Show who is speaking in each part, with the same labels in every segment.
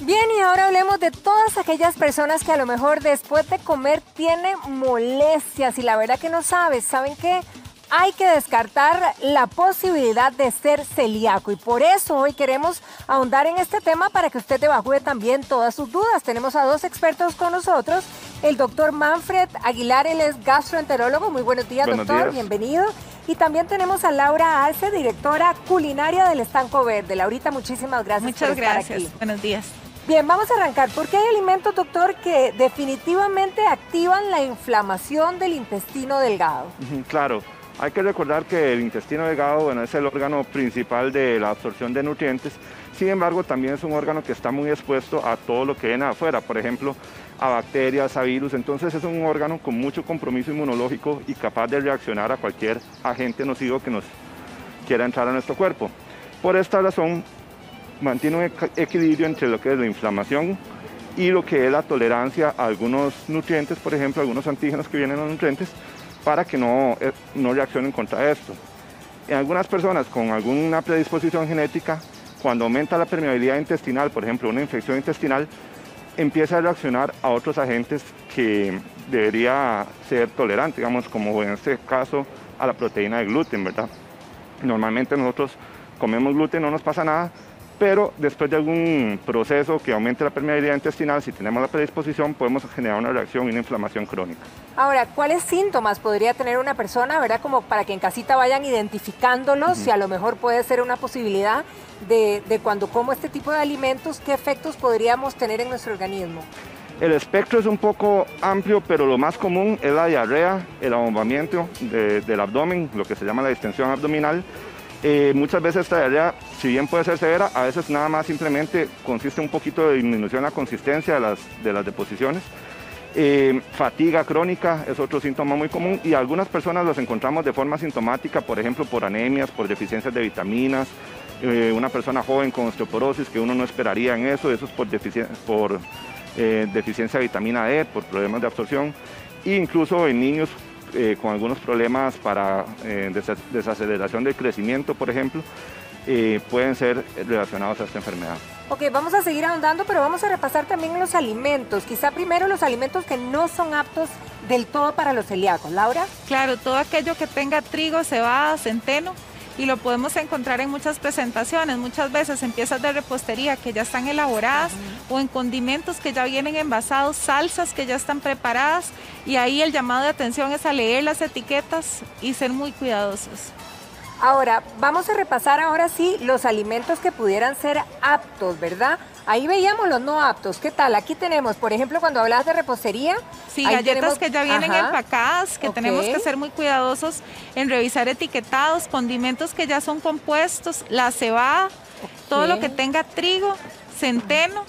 Speaker 1: Bien, y ahora hablemos de todas aquellas personas que a lo mejor después de comer tienen molestias y la verdad que no ¿saben qué? Hay que descartar la posibilidad de ser celíaco y por eso hoy queremos ahondar en este tema para que usted evacúe también todas sus dudas. Tenemos a dos expertos con nosotros, el doctor Manfred Aguilar, él es gastroenterólogo. Muy buenos días, doctor, bienvenido. Y también tenemos a Laura Arce, directora culinaria del Estanco Verde. Laurita, muchísimas gracias por estar aquí.
Speaker 2: Muchas gracias, buenos días.
Speaker 1: Bien, vamos a arrancar. ¿Por qué hay alimentos, doctor, que definitivamente activan la inflamación del intestino delgado?
Speaker 3: Claro, hay que recordar que el intestino delgado, bueno, es el órgano principal de la absorción de nutrientes. Sin embargo, también es un órgano que está muy expuesto a todo lo que viene de afuera, por ejemplo, a bacterias, a virus. Entonces es un órgano con mucho compromiso inmunológico y capaz de reaccionar a cualquier agente nocivo que nos quiera entrar a nuestro cuerpo. Por esta razón, mantiene un equilibrio entre lo que es la inflamación y lo que es la tolerancia a algunos nutrientes, por ejemplo, algunos antígenos que vienen a los nutrientes, para que no reaccionen contra esto. En algunas personas con alguna predisposición genética, cuando aumenta la permeabilidad intestinal, por ejemplo, una infección intestinal, empieza a reaccionar a otros agentes que debería ser tolerante, digamos, como en este caso a la proteína de gluten, ¿verdad? Normalmente nosotros comemos gluten, no nos pasa nada, pero después de algún proceso que aumente la permeabilidad intestinal, si tenemos la predisposición, podemos generar una reacción y una inflamación crónica.
Speaker 1: Ahora, ¿cuáles síntomas podría tener una persona, verdad? Como para que en casita vayan identificándolos, si a lo mejor puede ser una posibilidad de cuando como este tipo de alimentos, ¿qué efectos podríamos tener en nuestro organismo?
Speaker 3: El espectro es un poco amplio, pero lo más común es la diarrea, el abombamiento del abdomen, lo que se llama la distensión abdominal. Muchas veces esta diarrea, si bien puede ser severa, a veces nada más simplemente consiste en un poquito de disminución en la consistencia de las deposiciones. Fatiga crónica es otro síntoma muy común y algunas personas los encontramos de forma sintomática, por ejemplo, por anemias, por deficiencias de vitaminas. Una persona joven con osteoporosis, que uno no esperaría en eso es por deficiencia de vitamina D, por problemas de absorción, e incluso en niños con algunos problemas para desaceleración del crecimiento, por ejemplo, pueden ser relacionados a esta enfermedad.
Speaker 1: Ok, vamos a seguir ahondando, pero vamos a repasar también los alimentos. Quizá primero los alimentos que no son aptos del todo para los celíacos. ¿Laura?
Speaker 2: Claro, todo aquello que tenga trigo, cebada, centeno, y lo podemos encontrar en muchas presentaciones, muchas veces en piezas de repostería que ya están elaboradas o en condimentos que ya vienen envasados, salsas que ya están preparadas, y ahí el llamado de atención es a leer las etiquetas y ser muy cuidadosos.
Speaker 1: Ahora, vamos a repasar ahora sí los alimentos que pudieran ser aptos, ¿verdad? Ahí veíamos los no aptos. ¿Qué tal? Aquí tenemos, por ejemplo, cuando hablabas de repostería.
Speaker 2: Sí, galletas que ya vienen empacadas, que tenemos que ser muy cuidadosos en revisar etiquetados, condimentos que ya son compuestos, la cebada, todo lo que tenga trigo, centeno,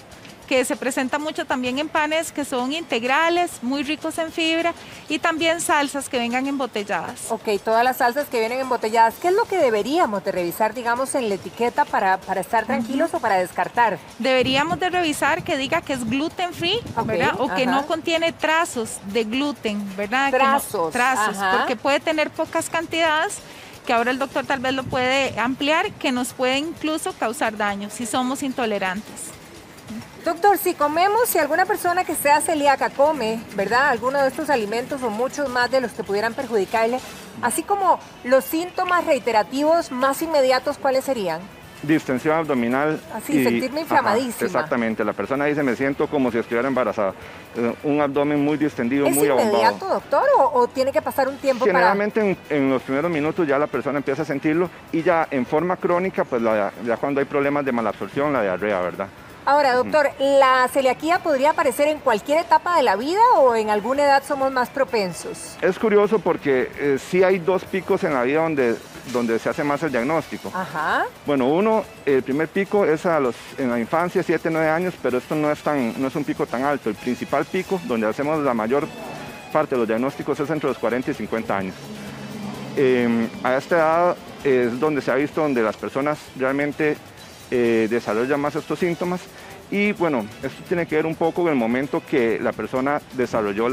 Speaker 2: que se presenta mucho también en panes que son integrales, muy ricos en fibra, y también salsas que vengan embotelladas.
Speaker 1: Ok, todas las salsas que vienen embotelladas. ¿Qué es lo que deberíamos de revisar, digamos, en la etiqueta para estar tranquilos o para descartar?
Speaker 2: Deberíamos de revisar que diga que es gluten free, ¿verdad? O que no contiene trazos de gluten, ¿verdad?
Speaker 1: Trazos.
Speaker 2: Trazos, porque puede tener pocas cantidades, que ahora el doctor tal vez lo puede ampliar, que nos puede incluso causar daño si somos intolerantes.
Speaker 1: Doctor, si alguna persona que sea celíaca come, ¿verdad?, alguno de estos alimentos o muchos más de los que pudieran perjudicarle, así como los síntomas reiterativos más inmediatos, ¿cuáles serían?
Speaker 3: Distensión abdominal.
Speaker 1: Así, sentirme inflamadísima.
Speaker 3: Exactamente, la persona dice, me siento como si estuviera embarazada. Un abdomen muy distendido, muy abombado.
Speaker 1: ¿Es inmediato, doctor, o tiene que pasar un tiempo?
Speaker 3: Generalmente en los primeros minutos ya la persona empieza a sentirlo, y ya en forma crónica, pues ya cuando hay problemas de malabsorción, la diarrea, ¿verdad?
Speaker 1: Ahora, doctor, ¿la celiaquía podría aparecer en cualquier etapa de la vida o en alguna edad somos más propensos?
Speaker 3: Es curioso porque sí hay dos picos en la vida donde se hace más el diagnóstico.
Speaker 1: Ajá.
Speaker 3: Bueno, el primer pico es en la infancia, 7, 9 años, pero esto no es un pico tan alto. El principal pico, donde hacemos la mayor parte de los diagnósticos, es entre los 40 y 50 años. A esta edad es donde se ha visto donde las personas realmente desarrollan más estos síntomas, y bueno, esto tiene que ver un poco con el momento que la persona desarrolló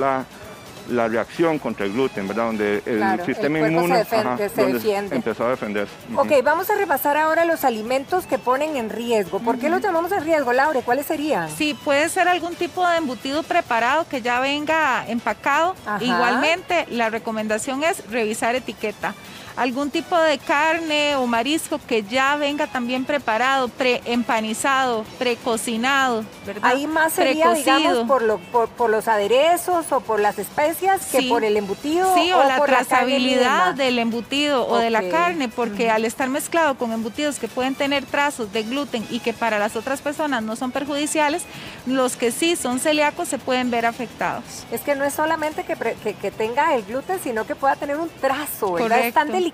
Speaker 3: la reacción contra el gluten, ¿verdad? Donde el sistema inmune
Speaker 1: se defiende.
Speaker 3: Empezó a defenderse.
Speaker 1: Ok, vamos a repasar ahora los alimentos que ponen en riesgo. ¿Por qué los llamamos en riesgo, Laure? ¿Cuáles serían?
Speaker 2: Sí, puede ser algún tipo de embutido preparado que ya venga empacado. Igualmente, la recomendación es revisar etiqueta. Algún tipo de carne o marisco que ya venga también preparado, preempanizado, precocinado, ¿verdad?
Speaker 1: Ahí más sería, digamos, por los aderezos o por las especias que por el embutido.
Speaker 2: Sí, o la
Speaker 1: por
Speaker 2: trazabilidad del embutido o de la carne, porque al estar mezclado con embutidos que pueden tener trazos de gluten y que para las otras personas no son perjudiciales, los que sí son celíacos se pueden ver afectados.
Speaker 1: Es que no es solamente que tenga el gluten, sino que pueda tener un trazo, ¿verdad?
Speaker 2: Correcto.
Speaker 1: Es tan delicado.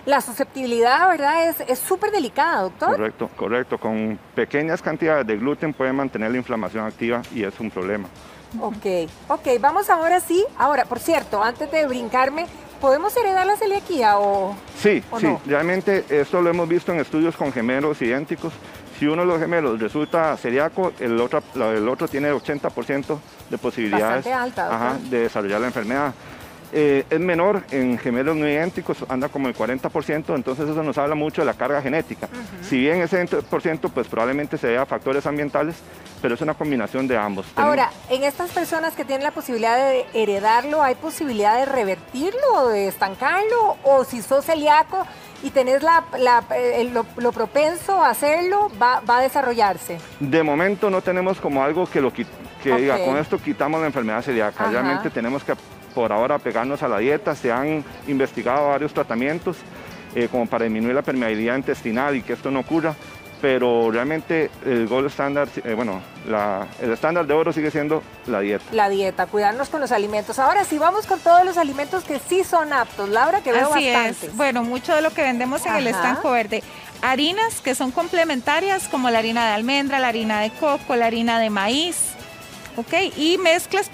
Speaker 1: La susceptibilidad, ¿verdad? Es súper delicada, doctor.
Speaker 3: Correcto. Con pequeñas cantidades de gluten puede mantener la inflamación activa y es un problema.
Speaker 1: Ok, vamos ahora sí. Ahora, por cierto, antes de brincarme, ¿podemos heredar la celiaquía o
Speaker 3: sí,
Speaker 1: no?
Speaker 3: Realmente esto lo hemos visto en estudios con gemelos idénticos. Si uno de los gemelos resulta celíaco, el otro tiene 80% de posibilidades de desarrollar la enfermedad. Es menor en gemelos no idénticos, anda como el 40%, entonces eso nos habla mucho de la carga genética. Si bien ese 20% pues probablemente se deba a factores ambientales, pero es una combinación de ambos.
Speaker 1: Ahora, en estas personas que tienen la posibilidad de heredarlo, ¿hay posibilidad de revertirlo o de estancarlo? ¿O si sos celíaco y tenés lo propenso a hacerlo, va a desarrollarse?
Speaker 3: De momento no tenemos como algo que diga, con esto quitamos la enfermedad celíaca. Realmente tenemos que por ahora pegarnos a la dieta. Se han investigado varios tratamientos como para disminuir la permeabilidad intestinal y que esto no ocurra, pero realmente el gold estándar, el estándar de oro sigue siendo la dieta. La
Speaker 1: dieta, cuidarnos con los alimentos. Ahora sí, vamos con todos los alimentos que sí son aptos, Laura, que veo bastantes.
Speaker 2: Es. Bueno, mucho de lo que vendemos en el estanco verde. Harinas que son complementarias, como la harina de almendra, la harina de coco, la harina de maíz. Y mezclas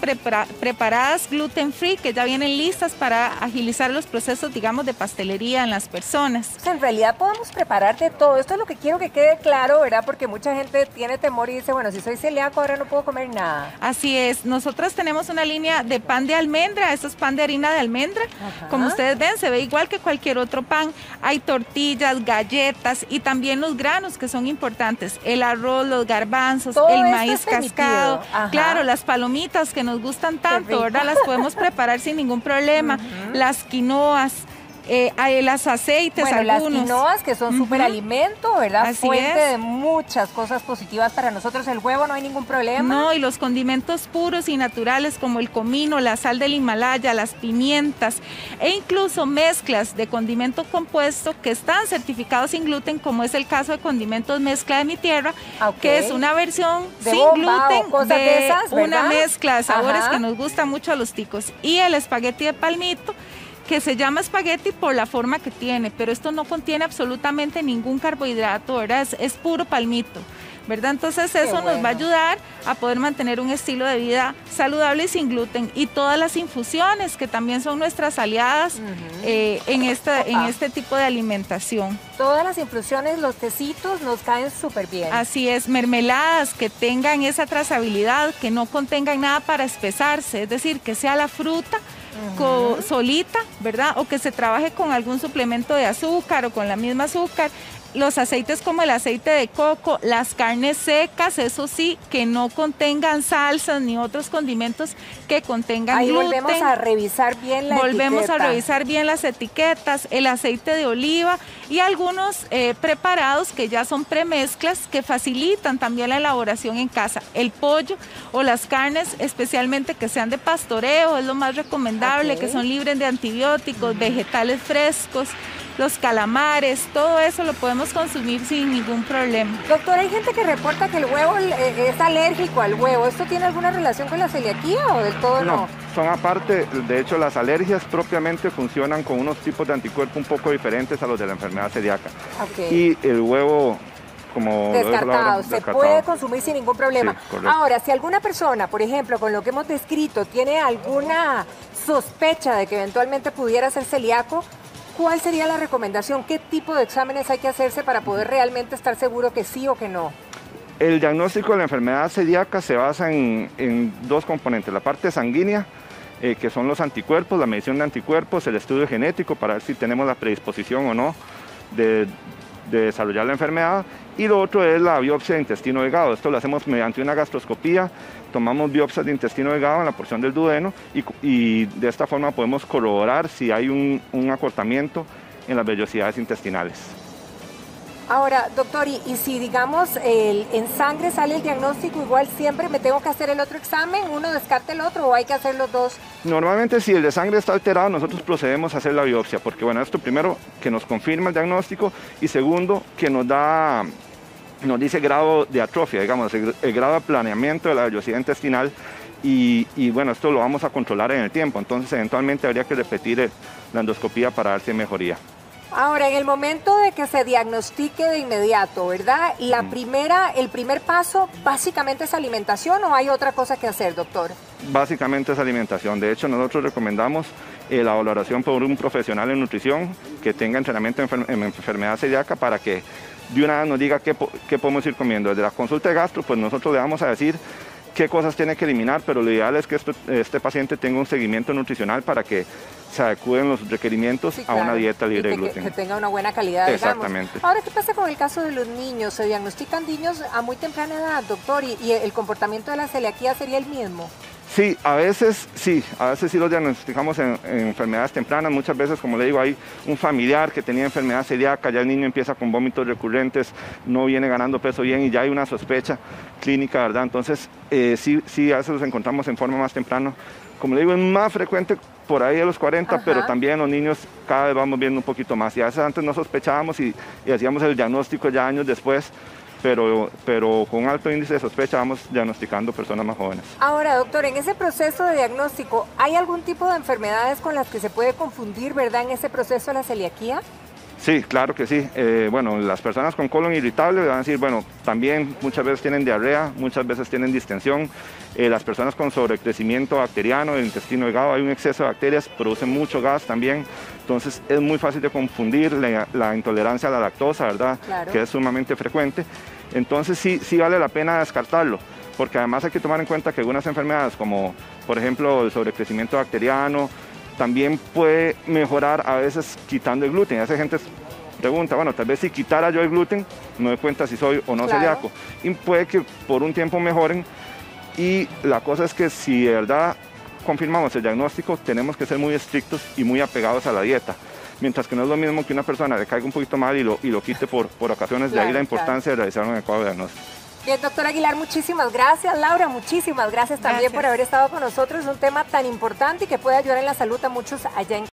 Speaker 2: preparadas gluten free que ya vienen listas para agilizar los procesos, digamos, de pastelería en las personas.
Speaker 1: O sea, en realidad podemos preparar de todo. Esto es lo que quiero que quede claro, ¿verdad? Porque mucha gente tiene temor y dice, bueno, si soy celíaco ahora no puedo comer nada.
Speaker 2: Así es. Nosotros tenemos una línea de pan de almendra. Esto es pan de harina de almendra. Como ustedes ven, se ve igual que cualquier otro pan. Hay tortillas, galletas y también los granos que son importantes. El arroz, los garbanzos, el maíz cascado. Claro, las palomitas que nos gustan tanto, ¿verdad? Las podemos preparar sin ningún problema. Las quinoas, los aceites, algunos.
Speaker 1: Las quinoas que son súper alimento, ¿verdad? Fuente de muchas cosas positivas para nosotros. El huevo no hay ningún problema.
Speaker 2: No, y los condimentos puros y naturales como el comino, la sal del Himalaya, las pimientas e incluso mezclas de condimento compuesto que están certificados sin gluten, como es el caso de condimentos mezcla de mi tierra, que es una versión sin gluten de una mezcla de sabores que nos gusta mucho a los ticos. Y el espagueti de palmito, que se llama espagueti por la forma que tiene, pero esto no contiene absolutamente ningún carbohidrato, ¿verdad? Es puro palmito, ¿verdad? Entonces eso nos va a ayudar a poder mantener un estilo de vida saludable y sin gluten. Y todas las infusiones, que también son nuestras aliadas en este tipo de alimentación.
Speaker 1: Todas las infusiones, los tecitos nos caen súper bien.
Speaker 2: Así es, mermeladas que tengan esa trazabilidad, que no contengan nada para espesarse, es decir, que sea la fruta solita, ¿verdad? O que se trabaje con algún suplemento de azúcar o con la misma azúcar. Los aceites como el aceite de coco, las carnes secas, eso sí, que no contengan salsas ni otros condimentos que contengan gluten.
Speaker 1: Ahí volvemos a revisar bien la etiqueta.
Speaker 2: Volvemos a revisar bien las etiquetas, el aceite de oliva y algunos preparados que ya son premezclas que facilitan también la elaboración en casa. El pollo o las carnes, especialmente que sean de pastoreo, es lo más recomendable, que son libres de antibióticos, vegetales frescos. Los calamares, todo eso lo podemos consumir sin ningún problema.
Speaker 1: Doctor, hay gente que reporta que el huevo es alérgico al huevo. ¿Esto tiene alguna relación con la celiaquía o del todo no?
Speaker 3: Son aparte. De hecho, las alergias propiamente funcionan con unos tipos de anticuerpos un poco diferentes a los de la enfermedad celíaca. Y el huevo, como
Speaker 1: descartado, se puede consumir sin ningún problema. Sí, ahora, si alguna persona, por ejemplo, con lo que hemos descrito, tiene alguna sospecha de que eventualmente pudiera ser celíaco, ¿cuál sería la recomendación? ¿Qué tipo de exámenes hay que hacerse para poder realmente estar seguro que sí o que no?
Speaker 3: El diagnóstico de la enfermedad celíaca se basa en dos componentes, la parte sanguínea que son los anticuerpos, la medición de anticuerpos, el estudio genético para ver si tenemos la predisposición o no de desarrollar la enfermedad, y lo otro es la biopsia de intestino delgado. Esto lo hacemos mediante una gastroscopía, tomamos biopsias de intestino delgado en la porción del duodeno y de esta forma podemos corroborar si hay un acortamiento en las vellosidades intestinales.
Speaker 1: Ahora, doctor, y si digamos en sangre sale el diagnóstico, igual siempre me tengo que hacer el otro examen, uno descarta el otro o hay que hacer los dos.
Speaker 3: Normalmente si el de sangre está alterado, nosotros procedemos a hacer la biopsia, porque bueno, esto primero que nos confirma el diagnóstico y segundo que nos dice grado de atrofia, digamos, el grado de planeamiento de la vellosidad intestinal y bueno, esto lo vamos a controlar en el tiempo, entonces eventualmente habría que repetir la endoscopía para dar si hay mejoría.
Speaker 1: Ahora, en el momento de que se diagnostique de inmediato, ¿verdad? El primer paso básicamente es alimentación, ¿o hay otra cosa que hacer, doctor?
Speaker 3: Básicamente es alimentación. De hecho, nosotros recomendamos la valoración por un profesional en nutrición que tenga entrenamiento en enfermedad celíaca para que de una vez nos diga qué podemos ir comiendo. Desde la consulta de gastro, pues nosotros le vamos a decir qué cosas tiene que eliminar, pero lo ideal es que este paciente tenga un seguimiento nutricional para que se adecúen los requerimientos a una dieta libre de gluten.
Speaker 1: Que tenga una buena calidad,
Speaker 3: Exactamente.
Speaker 1: Digamos. Ahora, ¿qué pasa con el caso de los niños? ¿Se diagnostican niños a muy temprana edad, doctor? ¿Y el comportamiento de la celiaquía sería el mismo?
Speaker 3: Sí, a veces sí los diagnosticamos en enfermedades tempranas. Muchas veces, como le digo, hay un familiar que tenía enfermedad celíaca, ya el niño empieza con vómitos recurrentes, no viene ganando peso bien y ya hay una sospecha clínica, ¿verdad? Entonces, sí, a veces los encontramos en forma más temprana. Como le digo, es más frecuente por ahí a los 40, pero también los niños cada vez vamos viendo un poquito más. Y a veces antes no sospechábamos y hacíamos el diagnóstico ya años después, pero con alto índice de sospecha vamos diagnosticando personas más jóvenes.
Speaker 1: Ahora, doctor, en ese proceso de diagnóstico, ¿hay algún tipo de enfermedades con las que se puede confundir, verdad, en ese proceso de la celiaquía?
Speaker 3: Sí, claro que sí. Bueno, las personas con colon irritable van a decir, bueno, también muchas veces tienen diarrea, muchas veces tienen distensión. Las personas con sobrecrecimiento bacteriano del intestino delgado, hay un exceso de bacterias, producen mucho gas también. Entonces es muy fácil de confundir la intolerancia a la lactosa, ¿verdad? Claro. Que es sumamente frecuente. Entonces sí vale la pena descartarlo, porque además hay que tomar en cuenta que algunas enfermedades como, por ejemplo, el sobrecrecimiento bacteriano, también puede mejorar a veces quitando el gluten. A veces gente pregunta, bueno, tal vez si quitara yo el gluten, me doy cuenta si soy o no celíaco. Y puede que por un tiempo mejoren. Y la cosa es que si de verdad confirmamos el diagnóstico, tenemos que ser muy estrictos y muy apegados a la dieta. Mientras que no es lo mismo que una persona le caiga un poquito mal y lo quite por ocasiones, de ahí la importancia de realizar un adecuado diagnóstico.
Speaker 1: Bien, doctor Aguilar, muchísimas gracias. Laura, muchísimas gracias también por haber estado con nosotros. Es un tema tan importante y que puede ayudar en la salud a muchos allá en